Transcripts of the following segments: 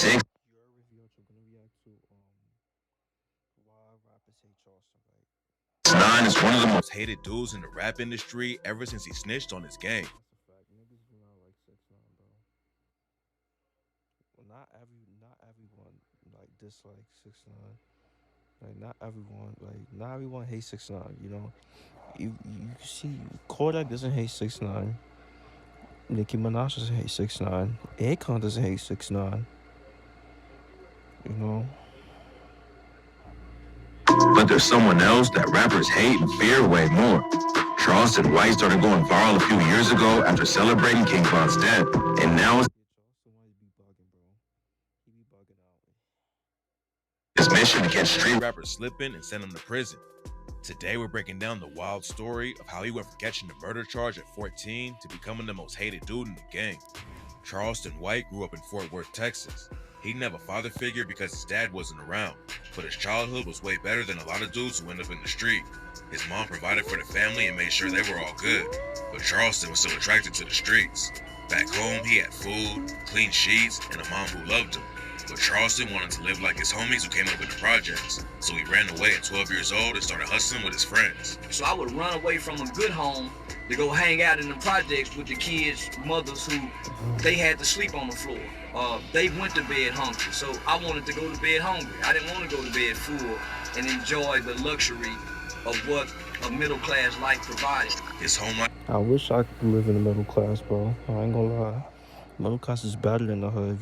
6 Your WavyOcho gonna react to why rappers hate Charleston, right? 9 is one of the most hated dudes in the rap industry ever since he snitched on his game. That's a fact. Niggas do not like 6ix9ine, bro. Well, not everyone like dislikes 6ix9ine. Like not everyone hates 6ix9ine. You know, you see, Kodak doesn't hate 6ix9ine. Nicki Minaj doesn't hate 6ix9ine. Akon doesn't hate 6ix9ine. You know, But there's someone else that rappers hate and fear way more. Charleston White started going viral a few years ago after celebrating King Von's death, and now yeah, Charleston White be bugging, bro. He be bugging out. his mission to catch street rappers slipping and send them to prison. Today we're breaking down the wild story of how he went from catching the murder charge at 14 to becoming the most hated dude in the gang. Charleston White grew up in Fort Worth, Texas. He didn't have a father figure because his dad wasn't around, but his childhood was way better than a lot of dudes who end up in the street. His mom provided for the family and made sure they were all good, but Charleston was still attracted to the streets. Back home, he had food, clean sheets, and a mom who loved him. But Charleston wanted to live like his homies who came up in the projects, so he ran away at 12 years old and started hustling with his friends. So I would run away from a good home to go hang out in the projects with the kids' mothers who they had to sleep on the floor. They went to bed hungry, so I wanted to go to bed hungry. I didn't want to go to bed full and enjoy the luxury of what a middle class life provided. His home life I wish I could live in the middle class, bro. I ain't gonna lie. Middle class is better than the hood,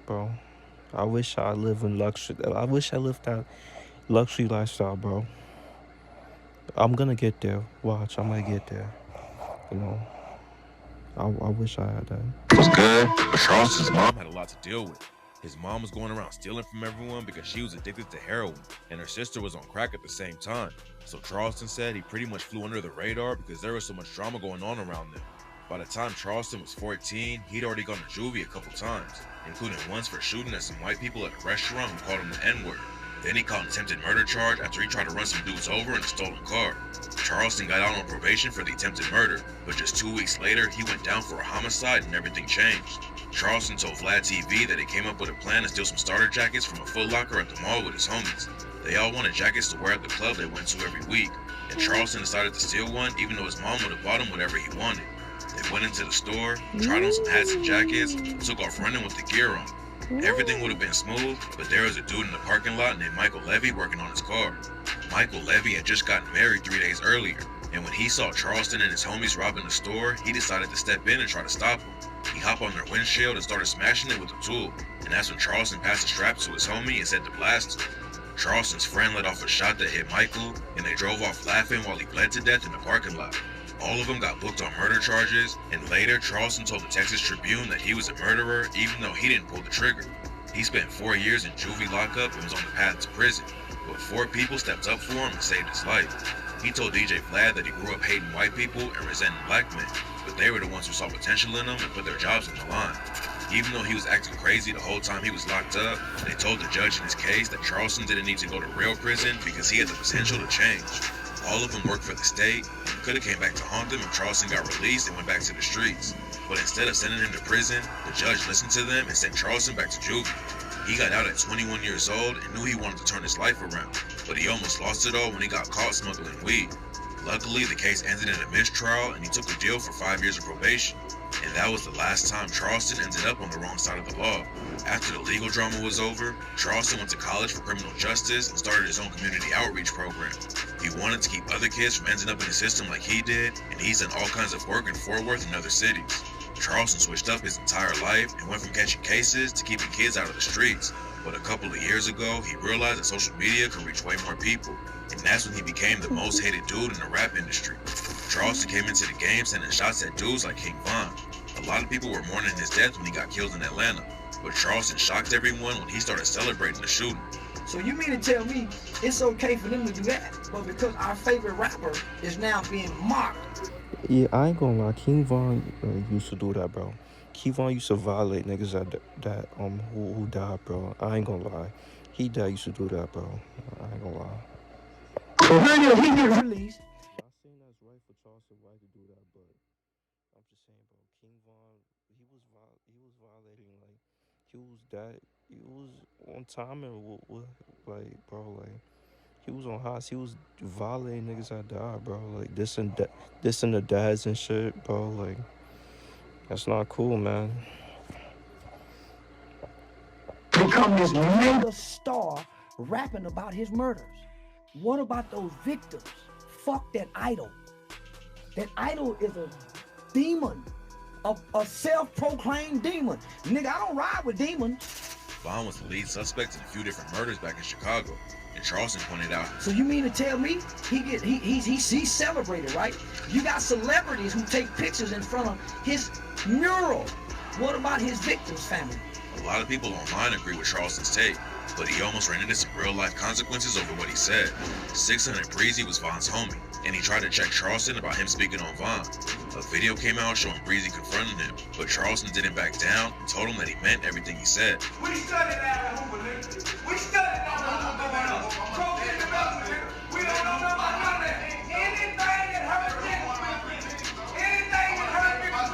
bro. I wish I live in luxury. I wish I lived that luxury lifestyle, bro. I'm gonna get there. Watch, I'm gonna get there. You know, I wish I had that. was good, but Charleston's mom had a lot to deal with. His mom was going around stealing from everyone because she was addicted to heroin, and her sister was on crack at the same time. So Charleston said he pretty much flew under the radar because there was so much drama going on around them. By the time Charleston was 14, he'd already gone to juvie a couple times, including once for shooting at some white people at a restaurant who called him the N-word. Then he caught an attempted murder charge after he tried to run some dudes over in a stolen car. Charleston got out on probation for the attempted murder, but just 2 weeks later, he went down for a homicide and everything changed. Charleston told Vlad TV that he came up with a plan to steal some starter jackets from a Foot Locker at the mall with his homies. They all wanted jackets to wear at the club they went to every week, and Charleston decided to steal one even though his mom would have bought him whatever he wanted. They went into the store, tried on some hats and jackets, and took off running with the gear on. Everything would have been smooth, but there was a dude in the parking lot named Michael Levy working on his car. Michael Levy had just gotten married 3 days earlier, and when he saw Charleston and his homies robbing the store, he decided to step in and try to stop them. He hopped on their windshield and started smashing it with a tool, and that's when Charleston passed the strap to his homie and said to blast him. Charleston's friend let off a shot that hit Michael, and they drove off laughing while he bled to death in the parking lot. All of them got booked on murder charges, and later Charleston told the Texas Tribune that he was a murderer even though he didn't pull the trigger. He spent 4 years in juvie lockup and was on the path to prison, but 4 people stepped up for him and saved his life. He told DJ Vlad that he grew up hating white people and resenting black men, but they were the ones who saw potential in him and put their jobs on the line. Even though he was acting crazy the whole time he was locked up, they told the judge in his case that Charleston didn't need to go to real prison because he had the potential to change. All of them worked for the state and could have came back to haunt them if Charleston got released and went back to the streets. But instead of sending him to prison, the judge listened to them and sent Charleston back to juvie. He got out at 21 years old and knew he wanted to turn his life around, but he almost lost it all when he got caught smuggling weed. Luckily, the case ended in a mistrial and he took a deal for 5 years of probation. And that was the last time Charleston ended up on the wrong side of the law. After the legal drama was over, Charleston went to college for criminal justice and started his own community outreach program. He wanted to keep other kids from ending up in the system like he did, and he's done all kinds of work in Fort Worth and other cities. Charleston switched up his entire life and went from catching cases to keeping kids out of the streets. But a couple of years ago, he realized that social media could reach way more people, and that's when he became the most hated dude in the rap industry. Charleston came into the game sending shots at dudes like King Von. A lot of people were mourning his death when he got killed in Atlanta, but Charleston shocked everyone when he started celebrating the shooting. So you mean to tell me it's okay for them to do that, but because our favorite rapper is now being mocked? Yeah, I ain't gonna lie. King Von used to do that, bro. King Von used to violate niggas who died, bro. I ain't gonna lie. He died used to do that, bro. I ain't gonna lie. He get released. Not saying that's right for Charleston White to do that, but I'm just saying, bro. King Von, he was violating like he was that. He was on time and like, bro, like he was on hots. He was violating niggas that died, bro. Like this and the dads and shit, bro. Like that's not cool, man. Become this mega star rapping about his murders. What about those victims? Fuck that idol. That idol is a demon, a self-proclaimed demon. Nigga, I don't ride with demons. Vaughn was the lead suspect in a few different murders back in Chicago, and Charleston pointed out. So you mean to tell me he's celebrated, right? You got celebrities who take pictures in front of his mural. What about his victims' family? A lot of people online agree with Charleston's take, but he almost ran into some real-life consequences over what he said. 600 Breezy was Vaughn's homie, and he tried to check Charleston about him speaking on Vaughn. A video came out showing Breezy confronting him, but Charleston didn't back down and told him that he meant everything he said. We studied that Hoover, nigga. We studied that Hoover. Broke in the government. We don't know nothing about none of that. Anything that hurt niggas,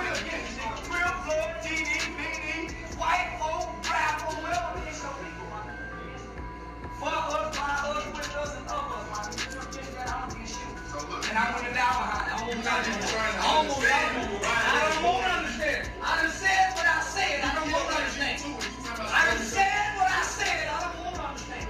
we'll get it. Real blood, TD, BD, white folk, rap, or whatever it is, so people, my nigga. For us, by us, with us, and of us, my nigga. You don't get that, I don't get shit. And I went down behind it. I don't want to understand. I done said what I said. I don't want to understand. I done said what I said. I don't want to understand.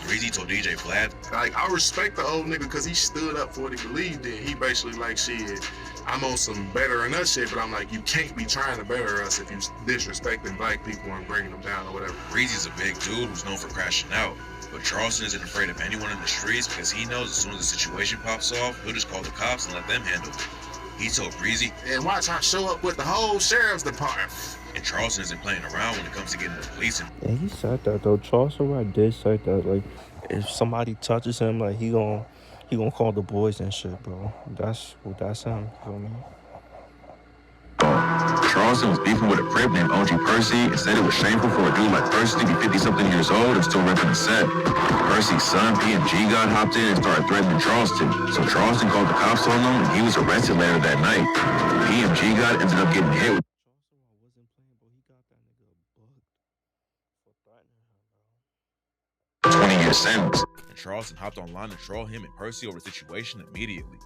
Breezy told DJ Vlad, like, I respect the old nigga because he stood up for what he believed in. He basically like, shit, I'm on some better than us shit, but I'm like, you can't be trying to better us if you disrespecting black people and bringing them down or whatever. Breezy's a big dude who's known for crashing out, but Charleston isn't afraid of anyone in the streets because he knows as soon as the situation pops off, he'll just call the cops and let them handle it. He told Breezy, and watch I show up with the whole sheriff's department. And Charleston isn't playing around when it comes to getting the police. Yeah, he said that though. Charleston White did say that. Like, if somebody touches him, like he gonna call the boys and shit, bro. That's him. You feel me? Charleston was beefing with a crib named OG Percy and said it was shameful for a dude like Percy to be 50-something years old and still ripping the set. Percy's son, PMG, got hopped in and started threatening Charleston, so Charleston called the cops on him and he was arrested later that night. PMG got ended up getting hit with 20-year sentence. And Charleston hopped online to troll him and Percy over the situation immediately.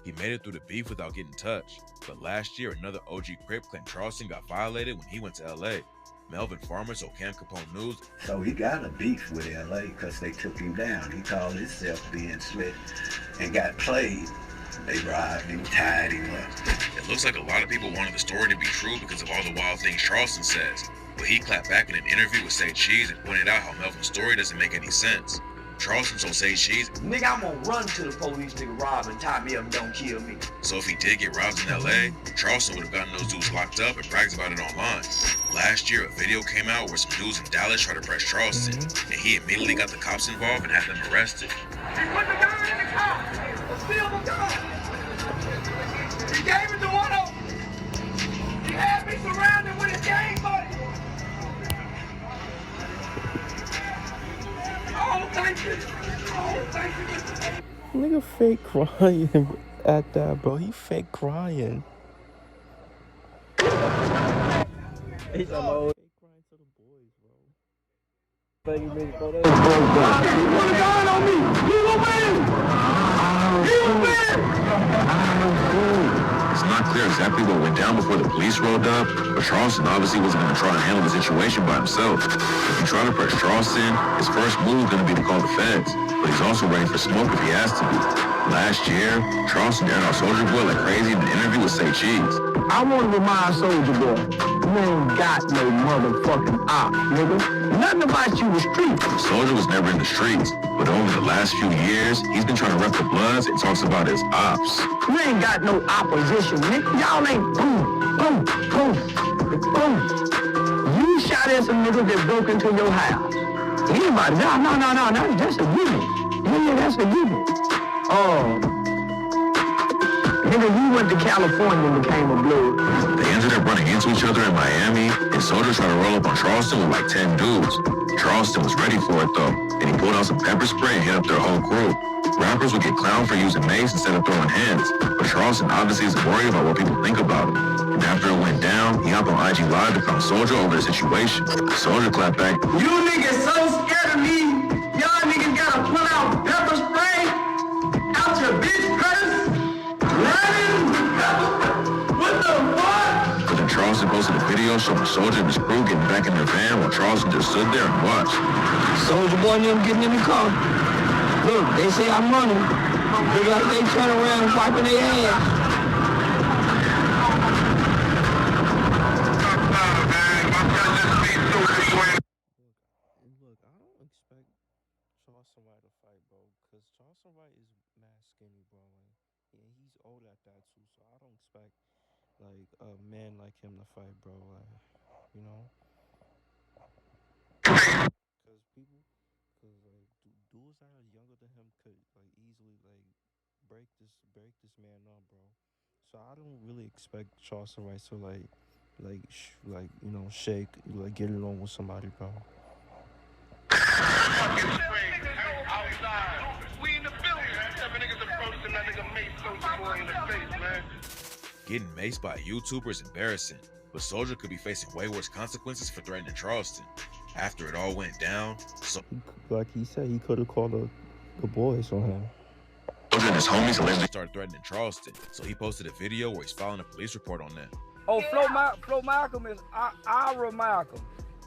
He made it through the beef without getting touched, but last year another OG Crip claimed Charleston got violated when he went to LA. Melvin Farmer told Cam Capone News. So he got a beef with LA because they took him down. He called himself being slick and got played. They bribed him, tied him up. It looks like a lot of people wanted the story to be true because of all the wild things Charleston says, but he clapped back in an interview with Say Cheese and pointed out how Melvin's story doesn't make any sense. Charleston told Say Cheese, Nigga, I'm gonna run to the police, nigga, rob and tie me up and don't kill me. So if he did get robbed in LA, Charleston would have gotten those dudes locked up and brags about it online. Last year, a video came out where some dudes in Dallas tried to press Charleston, and he immediately got the cops involved and had them arrested. He put the gun in the car. The silver gun. He gave it to one of them. He had me surrounded with his gang buddy. Oh, thank you. Oh, thank you. Nigga fake crying at that, bro. He fake crying. He's alone. Fake crying to the boys, bro. Thank you, baby, bro. Put a gun on me. He will win. He will win. It's not clear exactly what went down before the police rolled up, but Charleston obviously wasn't going to try and handle the situation by himself. If he tried to press Charleston, his first move is going to be to call the feds, but he's also ready for smoke if he has to be. Last year, Charleston aired out Soulja Boy like crazy in an interview with Say Cheese. I want to remind Soulja Boy, you ain't got no motherfucking op, nigga. Nothing about you was street. Soulja was never in the streets, but over the last few years, he's been trying to rep the Bloods and talks about his ops. You ain't got no opposition, nigga. Y'all ain't boom, boom, boom, boom. You shot at some niggas that broke into your house. Anybody? No, that's a unit. Yeah, that's a unit. Nigga, you went to California and became a blood. They ended up running into each other in Miami, and Soulja tried to roll up on Charleston with like 10 dudes. Charleston was ready for it though, and he pulled out some pepper spray and hit up their whole crew. Rappers would get clowned for using mace instead of throwing hands, but Charleston obviously isn't worried about what people think about him. After it went down, he hopped on IG Live to call Soldier over the situation. Soldier clapped back. You niggas so scared of me, y'all niggas gotta pull out pepper spray out your bitch purse. Running? What the fuck? But then Charleston posted a video showing Soldier and his crew getting back in their van while Charleston just stood there and watched. Soldier Boy and them getting in the car. Look, they say I'm running. Look like they turn around and wiping their ass. Look, I don't expect Charleston White to fight, bro, because Charleston White is mad skinny, bro. Like, yeah, he's old at that too, so I don't expect like a man like him to fight, bro. Like, you know, because like dudes that are younger than him could like easily like break this man up, bro. So I don't really expect Charleston White to like you know shake like get along with somebody, bro. We in the building. 7 niggas approaching that nigga Mace Soldier Boy in the face, man. Getting maced by a YouTuber is embarrassing, but Soldier could be facing way worse consequences for threatening Charleston. After it all went down, Like he said, he could have called the boys on him. Soldier and his homies allegedly started threatening Charleston, so he posted a video where he's filing a police report on them. Oh, Flo Malcolm is Ira Malcolm.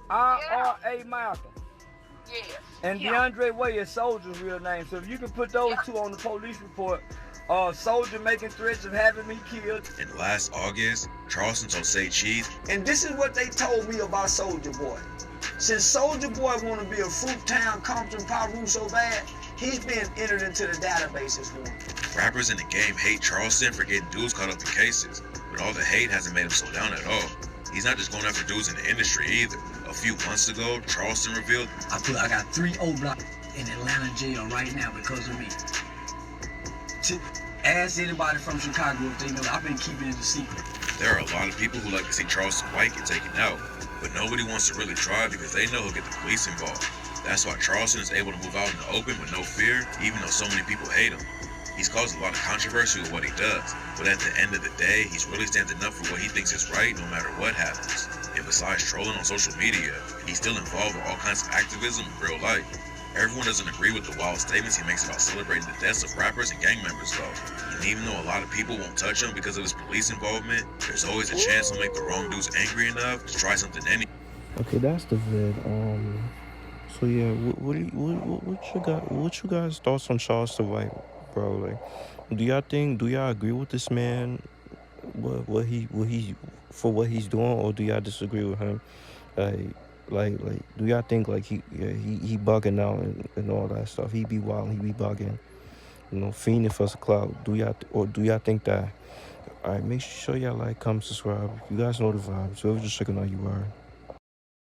IRA Malcolm. Yes. And DeAndre Way is Soldier's real name. So if you can put those two on the police report, Soldier making threats of having me killed. And last August, Charleston told Say Cheese, And this is what they told me about Soldier Boy. Since Soldier Boy want to be a Fruittown Compton Paru so bad, he's been entered into the database as one. rappers in the game hate Charleston for getting dudes caught up in cases, but all the hate hasn't made him slow down at all. He's not just going after dudes in the industry either. A few months ago, Charleston revealed, I got 3 O blocks in Atlanta jail right now because of me. Ask anybody from Chicago if they know. I've been keeping it a secret. there are a lot of people who like to see Charleston White get taken out, but nobody wants to really try because they know he'll get the police involved. That's why Charleston is able to move out in the open with no fear, even though so many people hate him. He's caused a lot of controversy with what he does, but at the end of the day, he's really standing up for what he thinks is right no matter what happens. And besides trolling on social media, he's still involved with all kinds of activism in real life. Everyone doesn't agree with the wild statements he makes about celebrating the deaths of rappers and gang members though. And even though a lot of people won't touch him because of his police involvement, there's always a chance he'll make the wrong dudes angry enough to try something anyway. Okay, that's the vid. So yeah, what you guys thoughts on Charleston White, bro? Like, do y'all agree with this man, what he's doing, or do y'all disagree with him? Like, do y'all think like he bugging out and all that stuff? He be wild, he be bugging, you know, fiending for the clout. Do y'all think that? All right, make sure y'all like, comment, subscribe. You guys know the vibes. So just checking out you are.